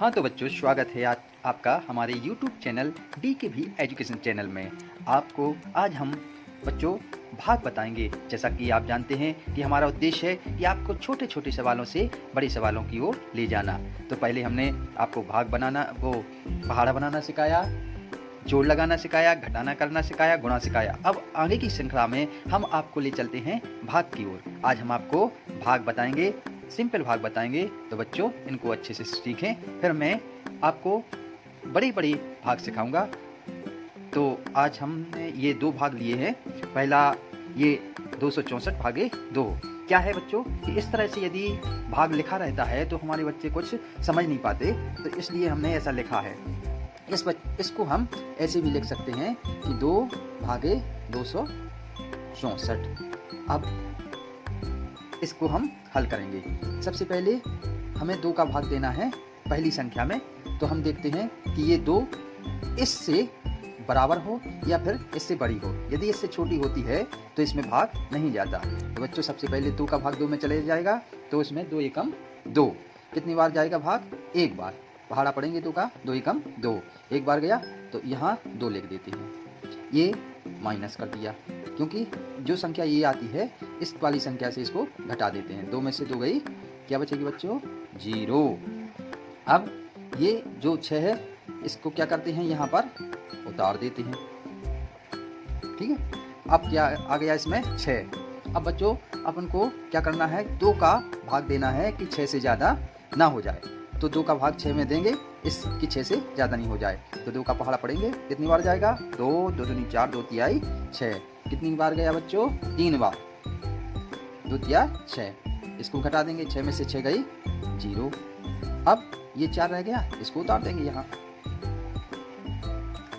हाँ तो बच्चों, स्वागत है आज आपका हमारे YouTube चैनल डी के भी एजुकेशन चैनल में। आपको आज हम बच्चों भाग बताएंगे। जैसा कि आप जानते हैं कि हमारा उद्देश्य है कि आपको छोटे छोटे सवालों से बड़े सवालों की ओर ले जाना। तो पहले हमने आपको भाग बनाना, वो पहाड़ा बनाना सिखाया, जोड़ लगाना सिखाया, घटाना करना सिखाया, गुणा सिखाया। अब आगे की श्रृंखला में हम आपको ले चलते हैं भाग की ओर। आज हम आपको भाग बताएंगे, सिंपल भाग बताएंगे। तो बच्चों इनको अच्छे से सीखें, फिर मैं आपको बड़े बड़े भाग सिखाऊंगा। तो आज हमने ये दो भाग लिए हैं। पहला ये 264 भागे 2। क्या है बच्चों कि इस तरह से यदि भाग लिखा रहता है तो हमारे बच्चे कुछ समझ नहीं पाते, तो इसलिए हमने ऐसा लिखा है। इसको हम ऐसे भी लिख सकते हैं कि 2 भागे 264। अब इसको हम हल करेंगे। सबसे पहले हमें 2 का भाग देना है पहली संख्या में। तो हम देखते हैं कि ये 2 इससे बराबर हो या फिर इससे बड़ी हो। यदि इससे छोटी होती है तो इसमें भाग नहीं जाता। तो बच्चों सबसे पहले 2 का भाग 2 में चले जाएगा, तो इसमें 2 एकम 2। कितनी बार जाएगा भाग? एक बार। पहाड़ा पढ़ेंगे 2 का, 2 एकम 2। एक बार गया तो यहाँ 2 लिख देते हैं। ये माइनस कर दिया, क्योंकि जो संख्या ये आती है इस वाली संख्या से इसको घटा देते हैं। 2 में से 2 गई, क्या बचेगी बच्चों? 0। अब ये जो 6 है इसको क्या करते हैं, यहाँ पर उतार देते हैं। ठीक है, अब क्या आ गया इसमें? 6। अब बच्चों अपन को क्या करना है, 2 का भाग देना है कि 6 से ज़्यादा ना हो जाए। तो 2 का भाग 6 में देंगे, इसकी 6 से ज़्यादा नहीं हो जाए। तो 2 का पहाड़ा पढ़ेंगे, कितनी बार जाएगा? 2 2 दूनी 4, 2 तिहाई 6। कितनी बार गया बच्चों? 3 बार। 2 तिया 6। इसको घटा देंगे, 6 में से 6 गई 0। अब ये 4 रह गया, इसको उतार देंगे यहाँ।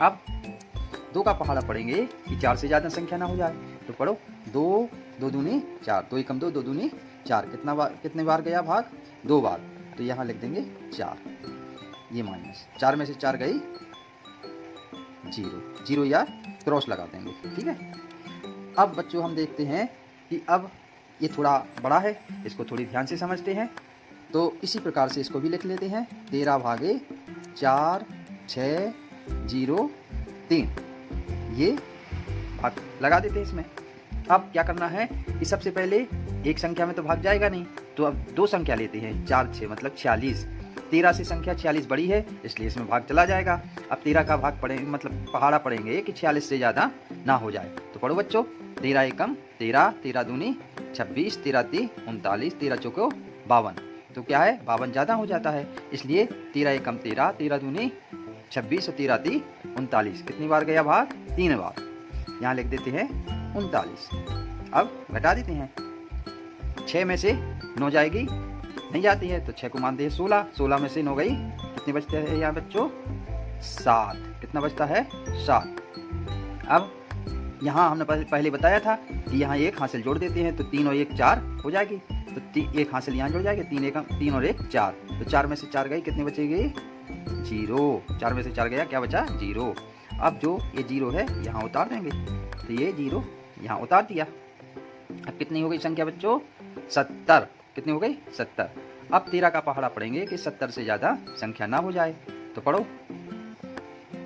अब 2 का पहाड़ा पढ़ेंगे कि 4 से ज़्यादा संख्या ना हो जाए। तो पढ़ो, 2 2 दूनी 4, 2 एकम 2, 2 दूनी 4। कितने बार गया भाग? 2 बार। तो यहाँ लिख देंगे 4। ये माइनस 4 में से 4 गई 0। 0 या क्रॉस लगा देंगे। ठीक है, अब बच्चों हम देखते हैं कि अब ये थोड़ा बड़ा है, इसको थोड़ी ध्यान से समझते हैं। तो इसी प्रकार से इसको भी लिख लेते हैं। 13 भागे 4 6 0 3। ये भाग लगा देते हैं इसमें। अब क्या करना है कि सबसे पहले एक संख्या में तो भाग जाएगा नहीं, तो अब 2 संख्या लेते हैं। 4 6 मतलब 46। 13 से संख्या 46 बड़ी है, इसलिए इसमें भाग चला जाएगा। अब 13 का भाग पढ़ेंगे, मतलब पहाड़ा पढ़ेंगे कि 46 से ज़्यादा ना हो जाए। तो पढ़ो बच्चों, 13 एकम 13, 13 दूनी 26, 13 ती 39, 13 चौको 52। तो क्या है, 52 ज़्यादा हो जाता है, इसलिए 13 एकम 13, 13 दूनी 26 और 13 ती 39। कितनी बार गया भाग? 3 बार। यहाँ लिख देते हैं 39। अब घटा देते हैं। 6 में से 9 जाएगी, नहीं जाती है, तो 6 को मानते हैं 16। 16 में से 9 गई, कितनी बचते हैं यहाँ बच्चों? 7। कितना बचता है? 7। अब यहाँ हमने पहले बताया था कि यहाँ एक हासिल जोड़ देते हैं, तो 3 और 1 4 हो जाएगी। तो एक हासिल यहाँ जुड़ जाएगी, 3 और 1 4। तो 4 में से 4 गई, कितनी बचेगी? 0। 4 में से 4 गया, क्या बचा? 0। अब जो ये 0 है यहाँ उतार देंगे, तो ये 0 यहाँ उतार दिया। अब कितनी हो गई संख्या बच्चों? 70। कितनी हो गई? 70। अब 13 का पहाड़ा पढ़ेंगे कि 70 से ज़्यादा संख्या ना हो जाए। तो पढ़ो,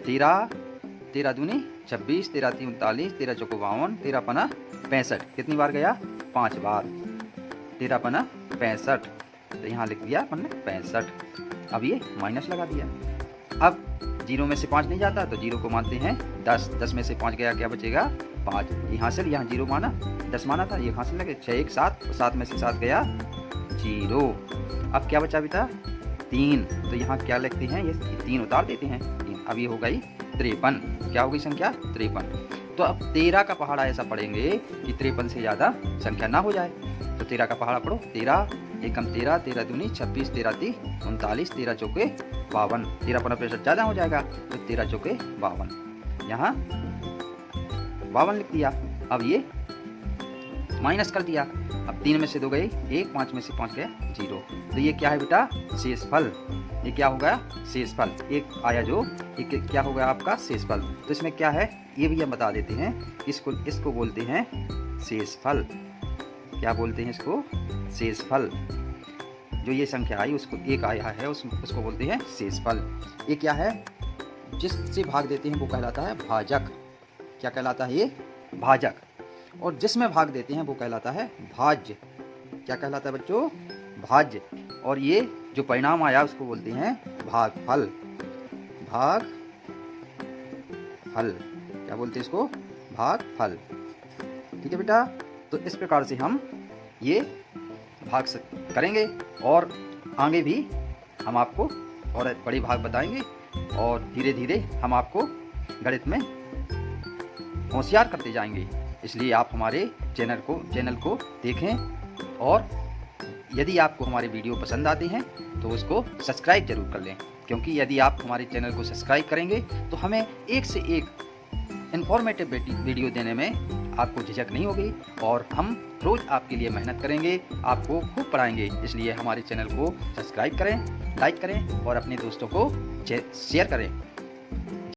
13 13 दूनी 26, 13 ती 39, 13 चौको 52, 13 पना 65। कितनी बार गया? 5 बार। 13 पना 65, तो यहाँ लिख दिया अपन ने 65। अब ये माइनस लगा दिया। अब 0 में से 5 नहीं जाता, तो 0 को मानते हैं 10। 10 में से 5 गया, क्या बचेगा? 5। ये हासिल, यहाँ 0 माना, 10 माना था, ये हासिल लगे 6 1 7। 7 में से 7 गया 0। अब क्या बचा बेटा? 3। तो यहाँ क्या लिखते हैं, ये 3 उतार देते हैं। 3। अब ये हो गई 53। क्या हो गई संख्या? 53। तो अब 13 का पहाड़ा ऐसा पढ़ेंगे कि 53 से ज़्यादा संख्या ना हो जाए। तो 13 का पहाड़ा पढ़ो, 13 एकम 13, 13 दूनी 26, 13 ती 39, 13 चौके 52। 13 पना 65 ज़्यादा हो जाएगा, तो 13 चौके 52। यहाँ 52 लिख दिया। अब ये माइनस कर दिया। अब 3 में से 2 गई 1, 5 में से 5 गया 0। तो ये क्या है बेटा? शेषफल। ये क्या होगा? शेषफल। एक आया जो, एक क्या होगा आपका? शेषफल। तो इसमें क्या है ये भी हम बता देते हैं। इसको बोलते हैं शेषफल। क्या बोलते हैं इसको? शेषफल। जो ये संख्या आई उसको एक आया है उसको बोलते हैं शेषफल। ये क्या है, जिससे भाग देते हैं वो कहलाता है भाजक। क्या कहलाता है ये, भाजक। और जिसमें भाग देते हैं वो कहलाता है भाज्य। क्या कहलाता है बच्चों, भाज्य। और ये जो परिणाम आया उसको बोलते हैं भागफल। भागफल, क्या बोलते हैं इसको, भागफल। ठीक है बेटा, तो इस प्रकार से हम ये भाग करेंगे और आगे भी हम आपको और बड़ी भाग बताएंगे और धीरे धीरे हम आपको गणित में होशियार करते जाएंगे। इसलिए आप हमारे चैनल को देखें और यदि आपको हमारे वीडियो पसंद आते हैं तो उसको सब्सक्राइब जरूर कर लें, क्योंकि यदि आप हमारे चैनल को सब्सक्राइब करेंगे तो हमें एक से एक इन्फॉर्मेटिव वीडियो देने में आपको झिझक नहीं होगी और हम रोज़ आपके लिए मेहनत करेंगे, आपको खूब पढ़ाएंगे। इसलिए हमारे चैनल को सब्सक्राइब करें, लाइक करें और अपने दोस्तों को शेयर करें।